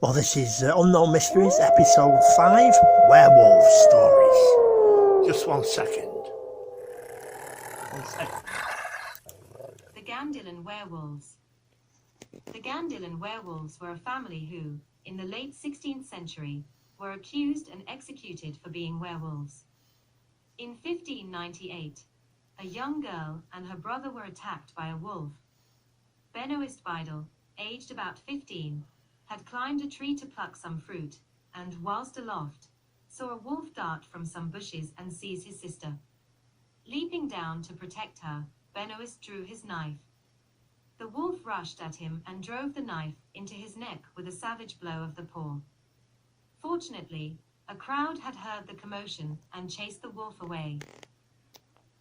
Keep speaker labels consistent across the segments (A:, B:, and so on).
A: Well, this is Unknown Mysteries, episode 5, Werewolf Stories. Just 1 second. 1 second.
B: The Gandillan Werewolves. The Gandillan werewolves were a family who, in the late 16th century, were accused and executed for being werewolves. In 1598, a young girl and her brother were attacked by a wolf. Benoist Bidel, aged about 15, had climbed a tree to pluck some fruit, and whilst aloft, saw a wolf dart from some bushes and seize his sister. Leaping down to protect her, Benoist drew his knife. The wolf rushed at him and drove the knife into his neck with a savage blow of the paw. Fortunately, a crowd had heard the commotion and chased the wolf away.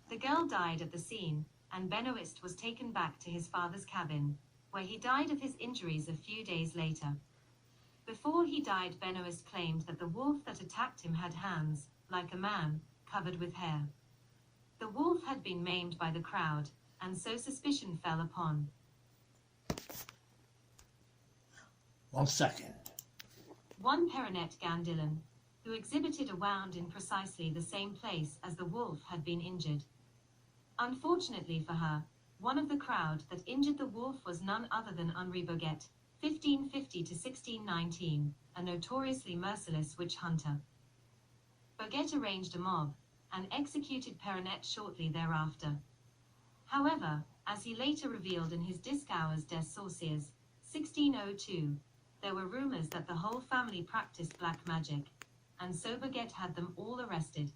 B: The girl died at the scene, and Benoist was taken back to his father's cabin, where he died of his injuries a few days later. Before he died, Benoist claimed that the wolf that attacked him had hands, like a man, covered with hair. The wolf had been maimed by the crowd, and so suspicion fell upon
A: 1 second.
B: one Perinet Gandillan, who exhibited a wound in precisely the same place as the wolf had been injured. Unfortunately for her, one of the crowd that injured the wolf was none other than Henri Boguet, 1550 to 1619, a notoriously merciless witch hunter. Boguet arranged a mob, and executed Perinet shortly thereafter. However, as he later revealed in his Discours des Sorciers, 1602, there were rumors that the whole family practiced black magic, and so Boguet had them all arrested.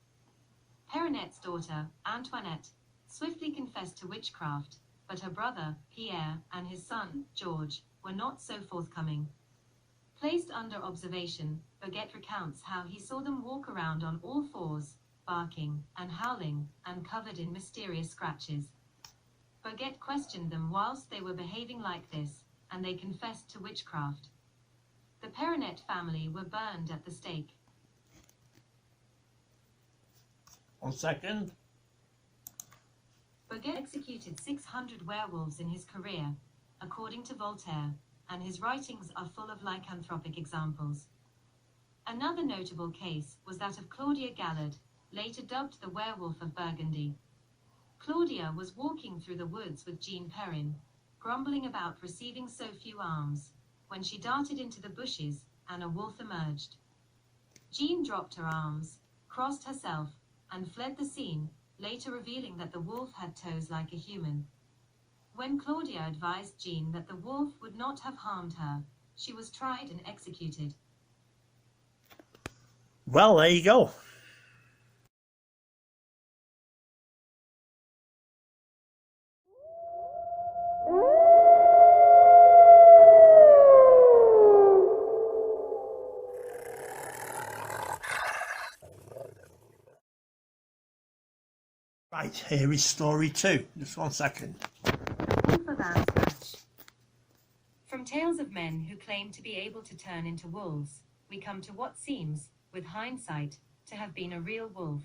B: Perinet's daughter, Antoinette, swiftly confessed to witchcraft, but her brother, Pierre, and his son, George, were not so forthcoming. Placed under observation, Boguet recounts how he saw them walk around on all fours, barking and howling, and covered in mysterious scratches. Boguet questioned them whilst they were behaving like this, and they confessed to witchcraft. The Perinet family were burned at the stake.
A: 1 second.
B: Boguet executed 600 werewolves in his career, according to Voltaire, and his writings are full of lycanthropic examples. Another notable case was that of Claudia Gallard, later dubbed the Werewolf of Burgundy. Claudia was walking through the woods with Jean Perrin, grumbling about receiving so few alms, when she darted into the bushes, and a wolf emerged. Jean dropped her arms, crossed herself, and fled the scene, later revealing that the wolf had toes like a human. When Claudia advised Jean that the wolf would not have harmed her, she was tried and executed.
A: Well, there you go. Right, here is story 2. Just 1 second.
B: The Wolf of Anspach. From tales of men who claim to be able to turn into wolves, we come to what seems, with hindsight, to have been a real wolf.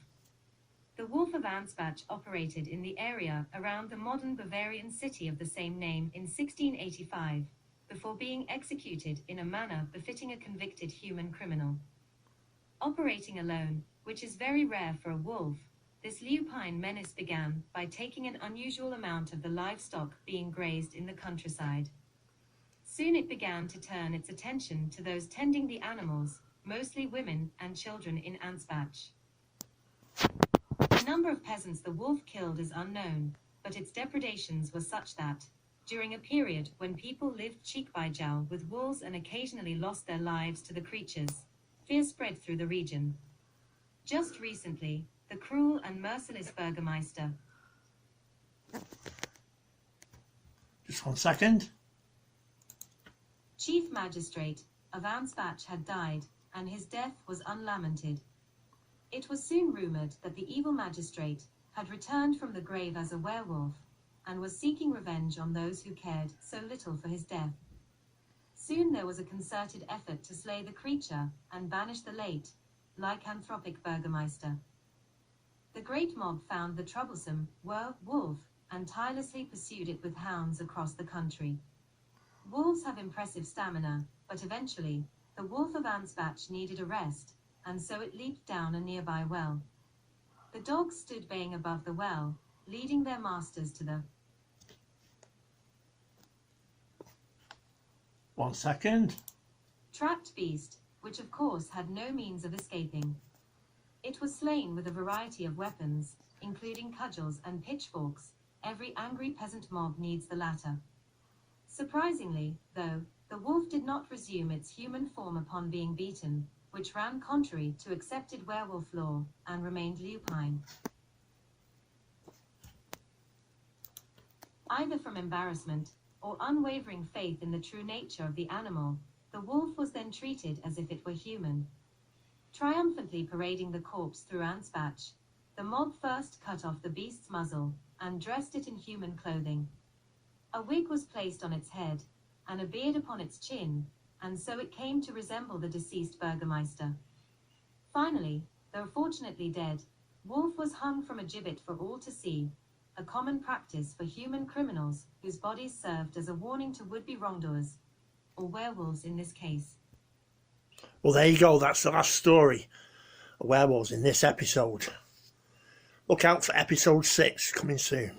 B: The Wolf of Anspach operated in the area around the modern Bavarian city of the same name in 1685, before being executed in a manner befitting a convicted human criminal. Operating alone, which is very rare for a wolf, this lupine menace began by taking an unusual amount of the livestock being grazed in the countryside. Soon it began to turn its attention to those tending the animals, mostly women and children in Anspach. The number of peasants the wolf killed is unknown, but its depredations were such that, during a period when people lived cheek by jowl with wolves and occasionally lost their lives to the creatures, fear spread through the region. Just recently, the cruel and merciless Burgermeister,
A: Just 1 second.
B: Chief Magistrate, of Anspach had died, and his death was unlamented. It was soon rumoured that the evil magistrate had returned from the grave as a werewolf, and was seeking revenge on those who cared so little for his death. Soon there was a concerted effort to slay the creature and banish the late, lycanthropic Burgermeister. The great mob found the troublesome wolf and tirelessly pursued it with hounds across the country. Wolves have impressive stamina, but eventually, the wolf of Ansbach needed a rest, and so it leaped down a nearby well. The dogs stood baying above the well, leading their masters to the
A: 1 second.
B: trapped beast, which of course had no means of escaping. It was slain with a variety of weapons, including cudgels and pitchforks. Every angry peasant mob needs the latter. Surprisingly, though, the wolf did not resume its human form upon being beaten, which ran contrary to accepted werewolf lore, and remained lupine. Either from embarrassment, or unwavering faith in the true nature of the animal, the wolf was then treated as if it were human. Triumphantly parading the corpse through Ansbach, the mob first cut off the beast's muzzle, and dressed it in human clothing. A wig was placed on its head, and a beard upon its chin, and so it came to resemble the deceased burgomaster. Finally, though fortunately dead, Wolf was hung from a gibbet for all to see, a common practice for human criminals whose bodies served as a warning to would-be wrongdoers, or werewolves in this case.
A: Well, there you go. That's the last story of werewolves in this episode. Look out for episode 6 coming soon.